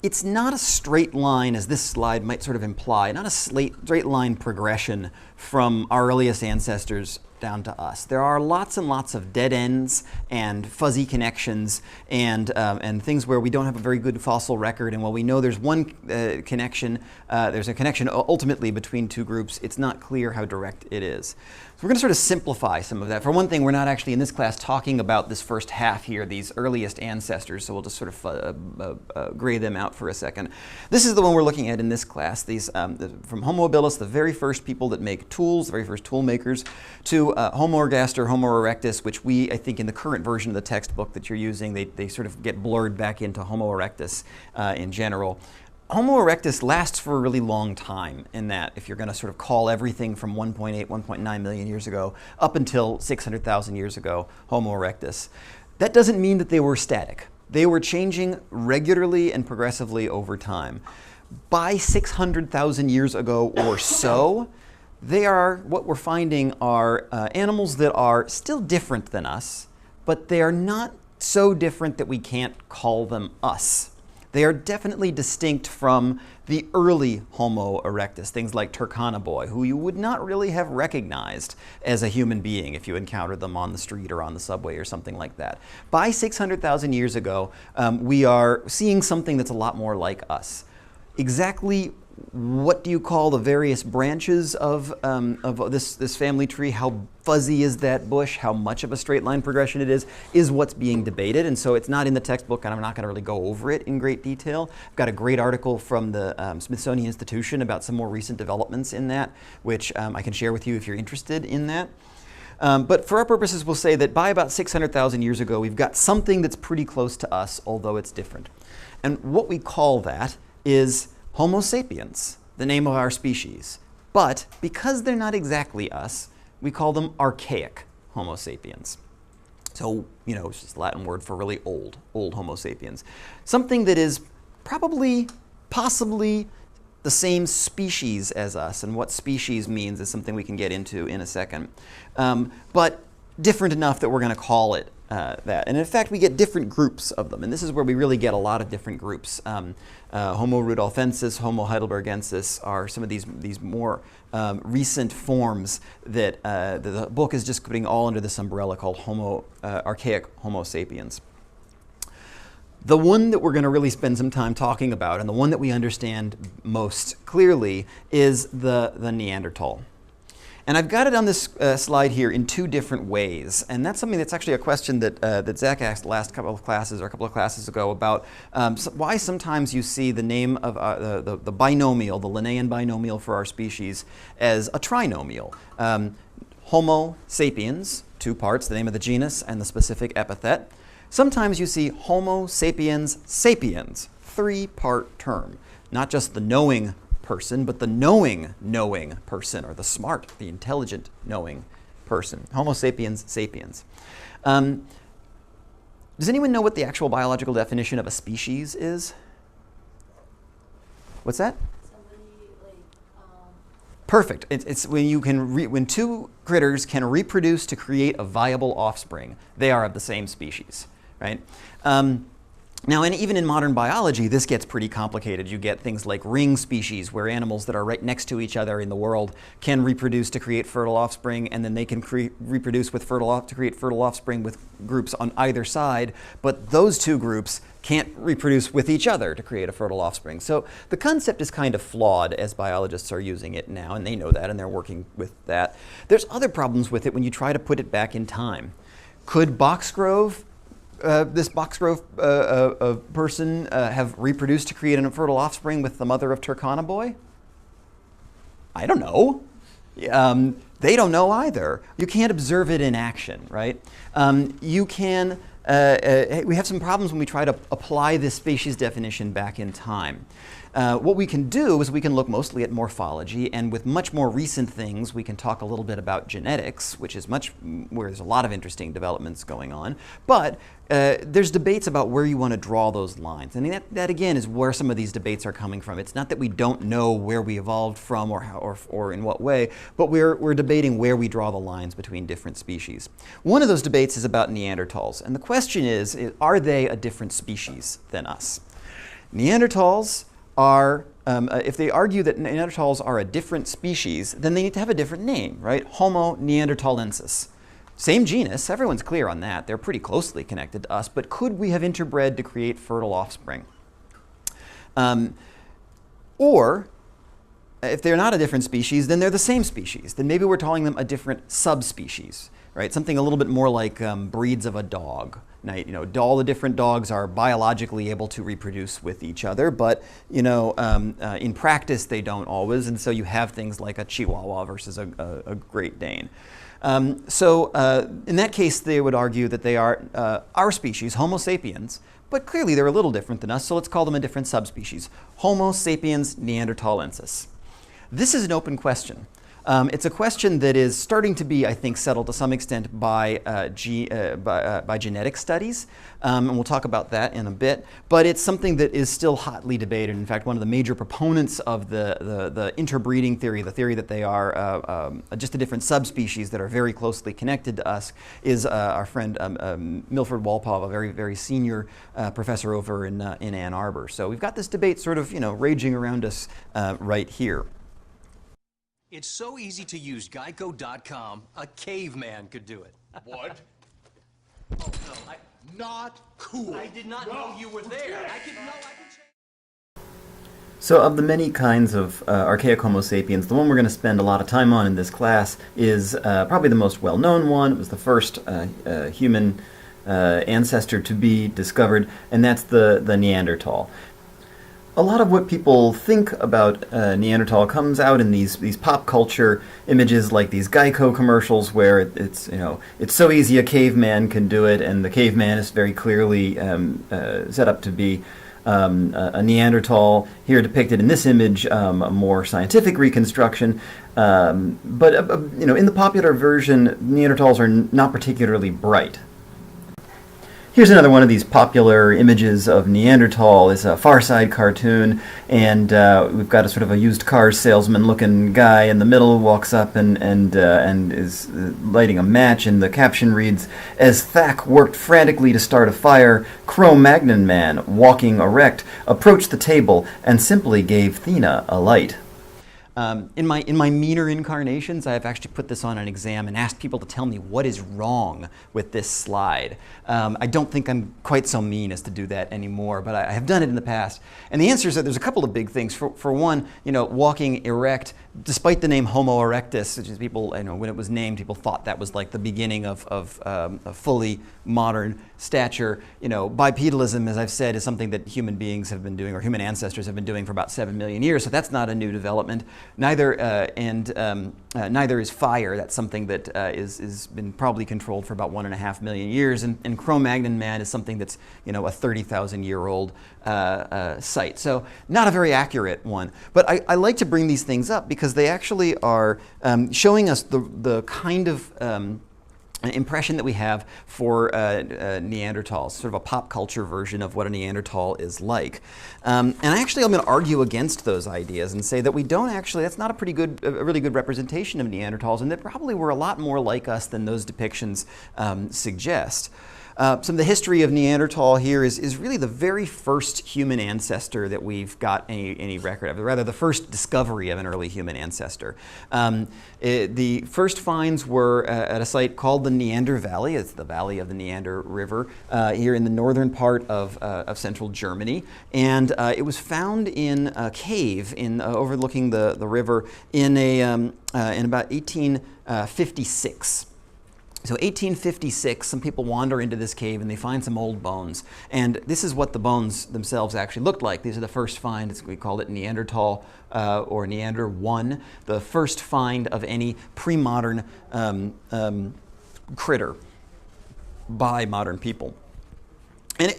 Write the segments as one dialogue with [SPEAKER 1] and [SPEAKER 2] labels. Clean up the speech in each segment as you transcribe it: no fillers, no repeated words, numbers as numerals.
[SPEAKER 1] it's not a straight line, as this slide might sort of imply, not a straight line progression from our earliest ancestors down to us. There are lots and lots of dead ends and fuzzy connections and things where we don't have a very good fossil record. And while we know there's one connection, there's a connection ultimately between two groups, it's not clear how direct it is. So we're going to sort of simplify some of that. For one thing, we're not actually in this class talking about this first half here, these earliest ancestors, so we'll just sort of gray them out for a second. This is the one we're looking at in this class. These from Homo habilis, the very first people that make tools, the very first tool makers, to Homo ergaster, Homo erectus, which I think in the current version of the textbook that you're using, they sort of get blurred back into Homo erectus in general. Homo erectus lasts for a really long time in that, if you're going to sort of call everything from 1.8, 1.9 million years ago up until 600,000 years ago, Homo erectus. That doesn't mean that they were static. They were changing regularly and progressively over time. By 600,000 years ago or so, what we're finding are animals that are still different than us, but they are not so different that we can't call them us. They are definitely distinct from the early Homo erectus, things like Turkana who you would not really have recognized as a human being if you encountered them on the street or on the subway or something like that. By 600,000 years ago, we are seeing something that's a lot more like us. Exactly what do you call the various branches of this family tree? How fuzzy is that bush? How much of a straight line progression it is what's being debated. And so it's not in the textbook, and I'm not going to really go over it in great detail. I've got a great article from the Smithsonian Institution about some more recent developments in that, which I can share with you if you're interested in that. But for our purposes, we'll say that by about 600,000 years ago, we've got something that's pretty close to us, although it's different. And what we call that is Homo sapiens, the name of our species. But because they're not exactly us, we call them archaic Homo sapiens. So, it's just a Latin word for really old Homo sapiens. Something that is possibly the same species as us. And what species means is something we can get into in a second. But different enough that we're going to call it that. And in fact, we get different groups of them. And this is where we really get a lot of different groups. Homo rudolfensis, Homo heidelbergensis are some of these more recent forms that the book is just putting all under this umbrella called archaic Homo sapiens. The one that we're going to really spend some time talking about, and the one that we understand most clearly, is the Neanderthal. And I've got it on this slide here in two different ways. And that's something that's actually a question that Zach asked a couple of classes ago about why sometimes you see the name of the binomial, the Linnaean binomial for our species, as a trinomial. Homo sapiens, 2 parts, the name of the genus and the specific epithet. Sometimes you see Homo sapiens sapiens, 3-part term, not just the knowing person, but the knowing person, or the smart, the intelligent knowing person. Homo sapiens sapiens. Does anyone know what the actual biological definition of a species is? What's that? Perfect. It's when you can when two critters can reproduce to create a viable offspring. They are of the same species, right? Now, even in modern biology, this gets pretty complicated. You get things like ring species, where animals that are right next to each other in the world can reproduce to create fertile offspring, and then they can reproduce to create fertile offspring with groups on either side. But those two groups can't reproduce with each other to create a fertile offspring. So the concept is kind of flawed as biologists are using it now, and they know that, and they're working with that. There's other problems with it when you try to put it back in time. Could this Boxgrove person have reproduced to create an infertile offspring with the mother of Turkana? I don't know. They don't know either. You can't observe it in action, right? We have some problems when we try to apply this species definition back in time. What we can do is we can look mostly at morphology, and with much more recent things, we can talk a little bit about genetics, which is where there's a lot of interesting developments going on. But there's debates about where you want to draw those lines. And that again is where some of these debates are coming from. It's not that we don't know where we evolved from or how, or in what way, but we're debating where we draw the lines between different species. One of those debates is about Neanderthals. And the question is, are they a different species than us? Neanderthals are, if they argue that Neanderthals are a different species, then they need to have a different name, right? Homo neanderthalensis. Same genus, everyone's clear on that. They're pretty closely connected to us, but could we have interbred to create fertile offspring? Or, if they're not a different species, then they're the same species. Then maybe we're calling them a different subspecies, right? Something a little bit more like breeds of a dog. Now, all the different dogs are biologically able to reproduce with each other, but in practice they don't always, and so you have things like a Chihuahua versus a Great Dane. In that case, they would argue that they are our species, Homo sapiens, but clearly they're a little different than us, so let's call them a different subspecies, Homo sapiens neanderthalensis. This is an open question. It's a question that is starting to be, I think, settled to some extent by genetic studies, and we'll talk about that in a bit. But it's something that is still hotly debated. In fact, one of the major proponents of the interbreeding theory, the theory that they are just a different subspecies that are very closely connected to us, is our friend Milford Walpole, a very, very senior professor over in Ann Arbor. So we've got this debate sort of, raging around us right here.
[SPEAKER 2] It's so easy to use. Geico.com. A caveman could do it.
[SPEAKER 3] What?
[SPEAKER 2] Oh, no,
[SPEAKER 3] Not cool.
[SPEAKER 2] I did not know you were there. I could change.
[SPEAKER 1] So of the many kinds of archaic Homo sapiens, the one we're going to spend a lot of time on in this class is probably the most well-known one. It was the first human ancestor to be discovered, and that's the Neanderthal. A lot of what people think about Neanderthal comes out in these pop culture images, like these Geico commercials, where it's so easy a caveman can do it, and the caveman is very clearly set up to be a Neanderthal. Here depicted in this image, a more scientific reconstruction. But in the popular version, Neanderthals are not particularly bright. Here's another one of these popular images of Neanderthal. It's a Far Side cartoon, and we've got a sort of a used car salesman-looking guy in the middle, walks up and is lighting a match, and the caption reads, "As Thack worked frantically to start a fire, Cro-Magnon man, walking erect, approached the table and simply gave Thena a light." In my meaner incarnations, I have actually put this on an exam and asked people to tell me what is wrong with this slide. I don't think I'm quite so mean as to do that anymore, but I have done it in the past. And the answer is that there's a couple of big things. For one, walking erect, despite the name Homo erectus, which is people, when it was named, people thought that was like the beginning of a fully modern stature. Bipedalism, as I've said, is something that human beings have been doing, or human ancestors have been doing for about 7 million years, so that's not a new development. Neither is fire. That's something that is been probably controlled for about 1.5 million years, and Cro-Magnon man is something that's a 30,000-year-old site. So not a very accurate one. But I like to bring these things up because they actually are showing us the kind of impression that we have for Neanderthals, sort of a pop culture version of what a Neanderthal is like. And I'm going to argue against those ideas and say that we don't actually, that's not a really good representation of Neanderthals, and that probably we're a lot more like us than those depictions suggest. Some of the history of Neanderthal here is really the very first human ancestor that we've got any record of, or rather the first discovery of an early human ancestor. The first finds were at a site called the Neander Valley. It's the valley of the Neander River here in the northern part of central Germany. And it was found in a cave overlooking the river in about 1856. So 1856, some people wander into this cave and they find some old bones. And this is what the bones themselves actually looked like. These are the first find. We called it Neanderthal or Neander I, the first find of any pre-modern critter by modern people. And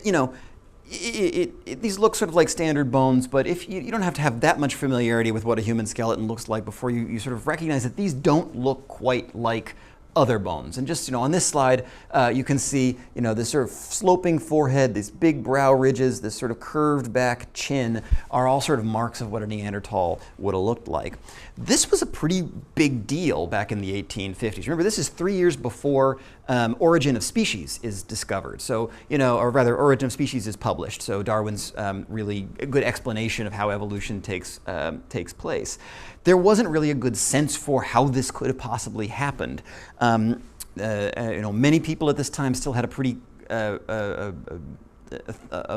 [SPEAKER 1] these look sort of like standard bones, but if you don't have to have that much familiarity with what a human skeleton looks like before you sort of recognize that these don't look quite like other bones. And just, on this slide, you can see, this sort of sloping forehead, these big brow ridges, this sort of curved back chin are all sort of marks of what a Neanderthal would have looked like. This was a pretty big deal back in the 1850s. Remember, this is 3 years before Origin of Species is discovered. So, or rather, Origin of Species is published. So Darwin's really a good explanation of how evolution takes place. There wasn't really a good sense for how this could have possibly happened. Many people at this time still had a pretty a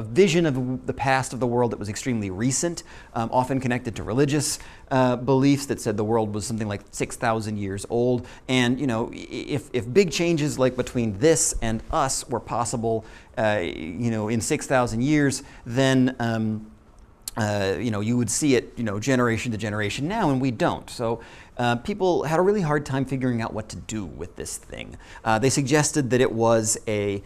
[SPEAKER 1] vision of the past of the world that was extremely recent, often connected to religious beliefs that said the world was something like 6,000 years old. And if big changes like between this and us were possible, in 6,000 years, then you would see it, generation to generation now, and we don't. So people had a really hard time figuring out what to do with this thing. They suggested that it was a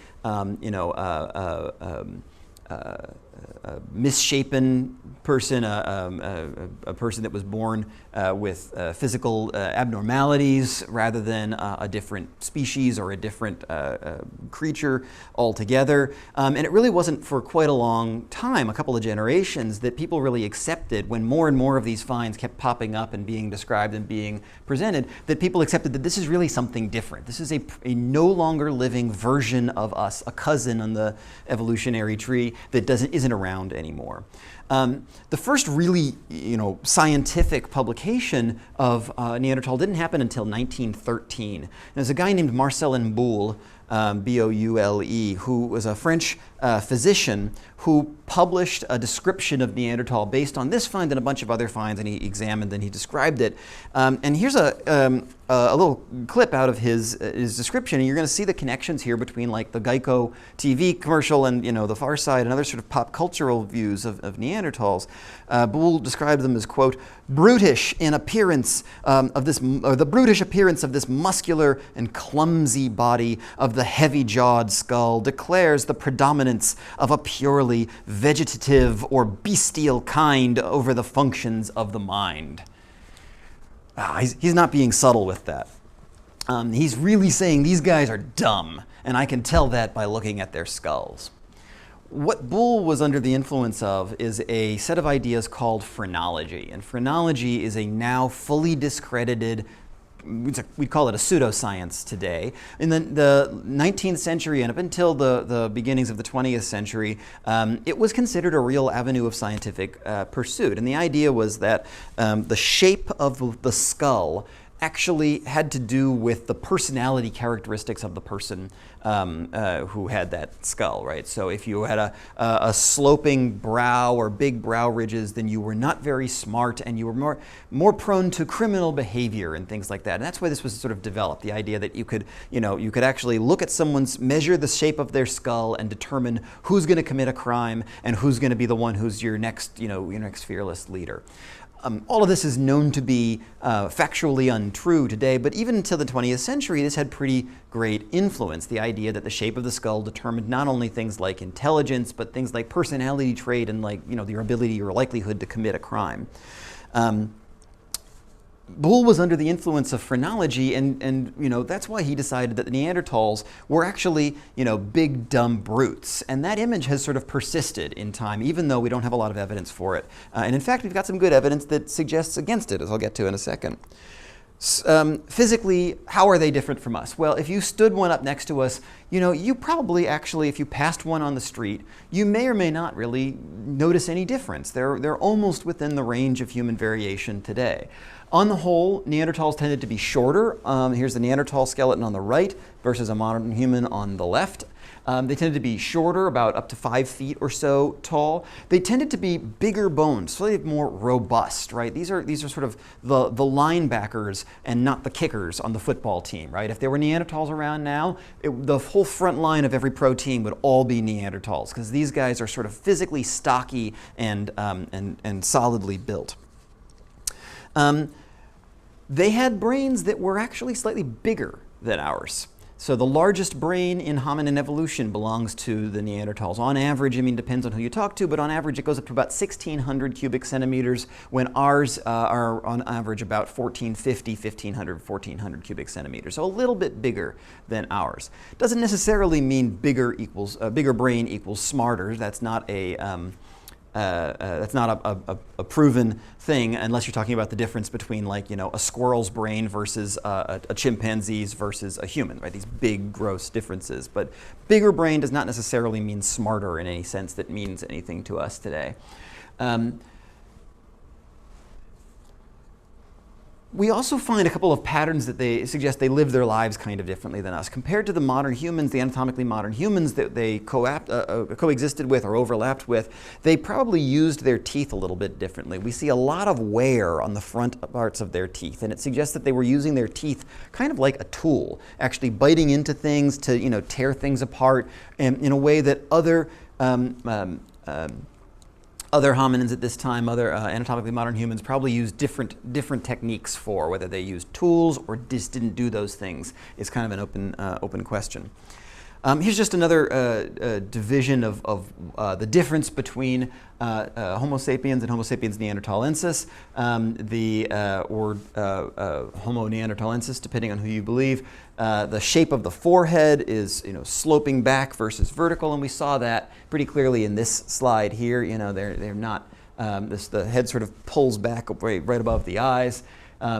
[SPEAKER 1] misshapen person, a person that was born with physical abnormalities rather than a different species or a different creature altogether. And it really wasn't for quite a long time, a couple of generations, that people really accepted, when more and more of these finds kept popping up and being described and being presented, that people accepted that this is really something different. This is a no longer living version of us, a cousin on the evolutionary tree that isn't around anymore. The first really, scientific publication of Neanderthal didn't happen until 1913. There's a guy named Marcellin Boule, B-O-U-L-E, who was a French physician who published a description of Neanderthal based on this find and a bunch of other finds, and he examined and he described it. And here's a little clip out of his description, and you're going to see the connections here between like the Geico TV commercial and the Far Side and other sort of pop cultural views of Neanderthals. Boule described them as, quote, brutish in appearance the brutish appearance of this muscular and clumsy body of the heavy-jawed skull declares the predominance of a purely vegetative or bestial kind over the functions of the mind. He's not being subtle with that. He's really saying these guys are dumb, and I can tell that by looking at their skulls. What Boule was under the influence of is a set of ideas called phrenology. And phrenology is a now fully discredited, we call it a pseudoscience today. In the 19th century and up until the beginnings of the 20th century, it was considered a real avenue of scientific pursuit. And the idea was that the shape of the skull actually had to do with the personality characteristics of the person who had that skull, right? So if you had a sloping brow or big brow ridges, then you were not very smart and you were more prone to criminal behavior and things like that. And that's why this was sort of developed, the idea that you could actually look at measure the shape of their skull and determine who's going to commit a crime and who's going to be the one who's your next fearless leader. All of this is known to be factually untrue today, but even until the 20th century, this had pretty great influence. The idea that the shape of the skull determined not only things like intelligence, but things like personality trait and your ability or likelihood to commit a crime. Boule was under the influence of phrenology, and that's why he decided that the Neanderthals were actually big dumb brutes, and that image has sort of persisted in time, even though we don't have a lot of evidence for it. And in fact, we've got some good evidence that suggests against it, as I'll get to in a second. Physically, how are they different from us? Well, if you stood one up next to us, you probably actually, if you passed one on the street, you may or may not really notice any difference. They're almost within the range of human variation today. On the whole, Neanderthals tended to be shorter. Here's the Neanderthal skeleton on the right versus a modern human on the left. They tended to be shorter, about up to 5 feet or so tall. They tended to be bigger boned, slightly more robust, right? These are sort of the linebackers and not the kickers on the football team, right? If there were Neanderthals around now, the whole front line of every pro team would all be Neanderthals, because these guys are sort of physically stocky and solidly built. They had brains that were actually slightly bigger than ours. So the largest brain in hominin evolution belongs to the Neanderthals. On average, depends on who you talk to, but on average it goes up to about 1,600 cubic centimeters, when ours are on average about 1,400 cubic centimeters. So a little bit bigger than ours. Doesn't necessarily mean bigger brain equals smarter. That's not a that's not a proven thing unless you're talking about the difference between, like, a squirrel's brain versus a chimpanzee's versus a human, right? These big, gross differences. But bigger brain does not necessarily mean smarter in any sense that means anything to us today. We also find a couple of patterns that they suggest they live their lives kind of differently than us. Compared to the modern humans, the anatomically modern humans that they coexisted with or overlapped with, they probably used their teeth a little bit differently. We see a lot of wear on the front parts of their teeth, and it suggests that they were using their teeth kind of like a tool, actually biting into things to tear things apart in a way that other hominins at this time, other anatomically modern humans, probably used different techniques for. Whether they used tools or just didn't do those things is kind of an open question. Here's just another division of the difference between Homo sapiens and Homo sapiens neanderthalensis, or Homo neanderthalensis, depending on who you believe. The shape of the forehead is sloping back versus vertical, and we saw that pretty clearly in this slide here. They're not. The head sort of pulls back right above the eyes.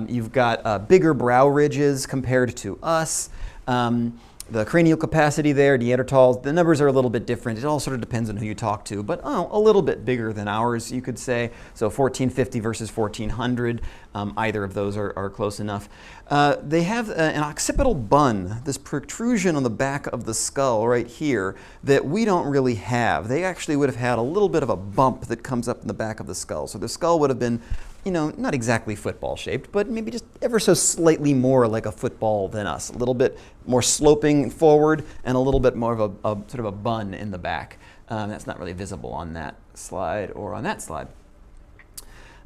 [SPEAKER 1] You've got bigger brow ridges compared to us. The cranial capacity there, Neanderthals, the numbers are a little bit different. It all sort of depends on who you talk to, but a little bit bigger than ours, you could say. So 1450 versus 1400, either of those are close enough. They have an occipital bun, this protrusion on the back of the skull right here that we don't really have. They actually would have had a little bit of a bump that comes up in the back of the skull. So the skull would have been not exactly football shaped, but maybe just ever so slightly more like a football than us. A little bit more sloping forward and a little bit more of a sort of a bun in the back. That's not really visible on that slide or on that slide.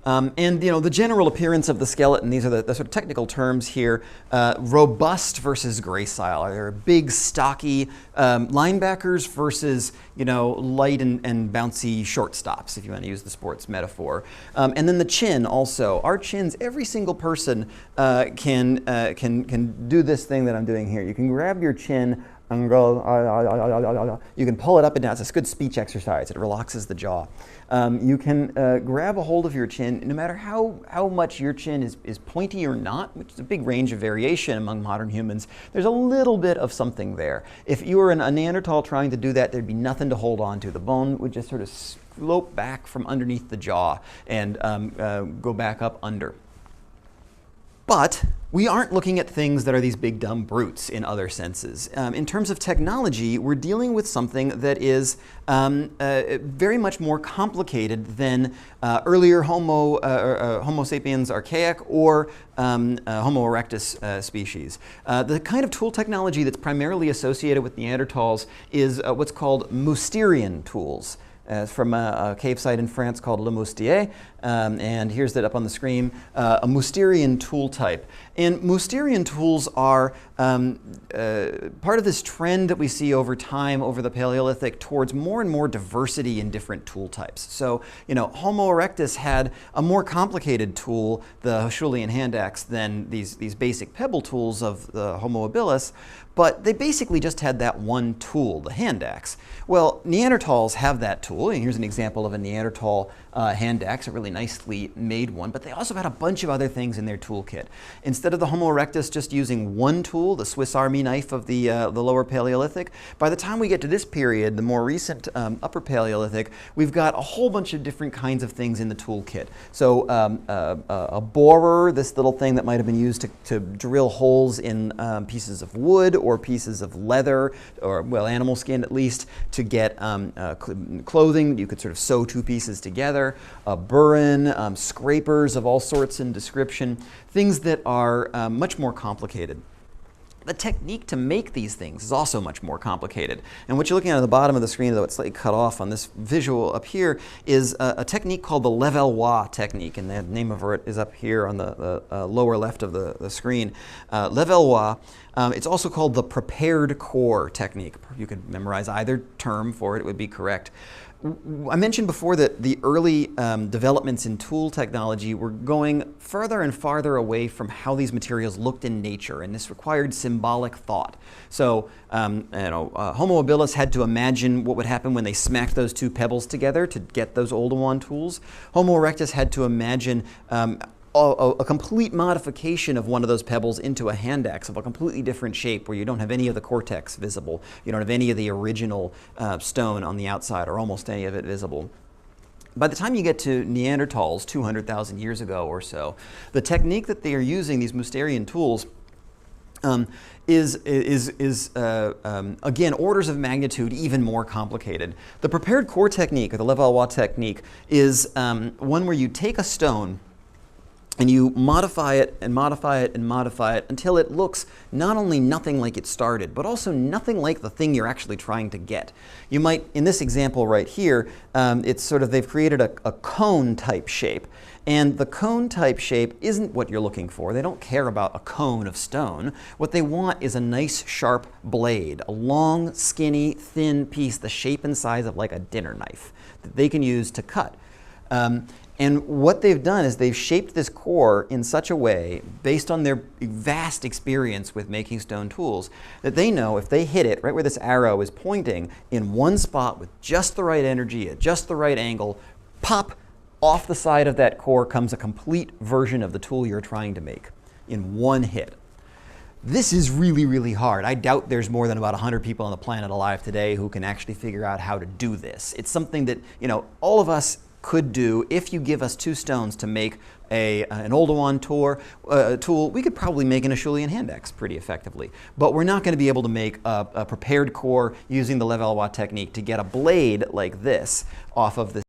[SPEAKER 1] And the general appearance of the skeleton, these are the sort of technical terms here, robust versus gracile. They're big, stocky linebackers versus light and bouncy shortstops, if you want to use the sports metaphor. And then the chin also. Our chins, every single person can do this thing that I'm doing here. You can grab your chin and go, you can pull it up and down. It's a good speech exercise. It relaxes the jaw. You can grab a hold of your chin, no matter how much your chin is pointy or not, which is a big range of variation among modern humans. There's a little bit of something there. If you were a Neanderthal trying to do that, there'd be nothing to hold on to. The bone would just sort of slope back from underneath the jaw and go back up under. But we aren't looking at things that are these big dumb brutes in other senses. In terms of technology, we're dealing with something that is very much more complicated than earlier Homo sapiens archaic or Homo erectus species. The kind of tool technology that's primarily associated with Neanderthals is what's called Mousterian tools. From a cave site in France called Le Moustier, and here's that up on the screen, a Mousterian tool type. And Mousterian tools are part of this trend that we see over time, over the Paleolithic, towards more and more diversity in different tool types. So, Homo erectus had a more complicated tool, the Acheulean hand axe, than these basic pebble tools of the Homo habilis, but they basically just had that one tool, the hand axe. Well, Neanderthals have that tool, and here's an example of a Neanderthal hand axe, a really nicely made one, but they also had a bunch of other things in their toolkit. Instead of the Homo erectus just using one tool, the Swiss Army knife of the lower Paleolithic, by the time we get to this period, the more recent upper Paleolithic, we've got a whole bunch of different kinds of things in the toolkit. So a borer, this little thing that might have been used to drill holes in pieces of wood or pieces of leather, or, well, animal skin at least, to get clothing. You could sort of sew two pieces together. A burin, scrapers of all sorts in description, things that are much more complicated. The technique to make these things is also much more complicated. And what you're looking at the bottom of the screen, though it's slightly cut off on this visual up here, is a technique called the Levallois technique. And the name of it is up here on the lower left of the screen. Levallois It's also called the prepared core technique. You could memorize either term for it, it would be correct. I mentioned before that the early developments in tool technology were going further and farther away from how these materials looked in nature, and this required symbolic thought. So, Homo habilis had to imagine what would happen when they smacked those two pebbles together to get those Oldowan tools. Homo erectus had to imagine a complete modification of one of those pebbles into a hand axe of a completely different shape where you don't have any of the cortex visible. You don't have any of the original stone on the outside or almost any of it visible. By the time you get to Neanderthals 200,000 years ago or so, the technique that they are using, these Mousterian tools, is again, orders of magnitude even more complicated. The prepared core technique, or the Levallois technique, is one where you take a stone and you modify it and modify it and modify it until it looks not only nothing like it started, but also nothing like the thing you're actually trying to get. You might, in this example right here, it's sort of, they've created a cone type shape. And the cone type shape isn't what you're looking for. They don't care about a cone of stone. What they want is a nice sharp blade, a long, skinny, thin piece, the shape and size of like a dinner knife that they can use to cut. And what they've done is they've shaped this core in such a way, based on their vast experience with making stone tools, that they know if they hit it right where this arrow is pointing in one spot with just the right energy at just the right angle, pop, off the side of that core comes a complete version of the tool you're trying to make in one hit. This is really, really hard. I doubt there's more than about 100 people on the planet alive today who can actually figure out how to do this. It's something that, all of us could do. If you give us two stones to make an Oldowan tool, we could probably make an Acheulean hand axe pretty effectively. But we're not going to be able to make a prepared core using the Levallois technique to get a blade like this off of this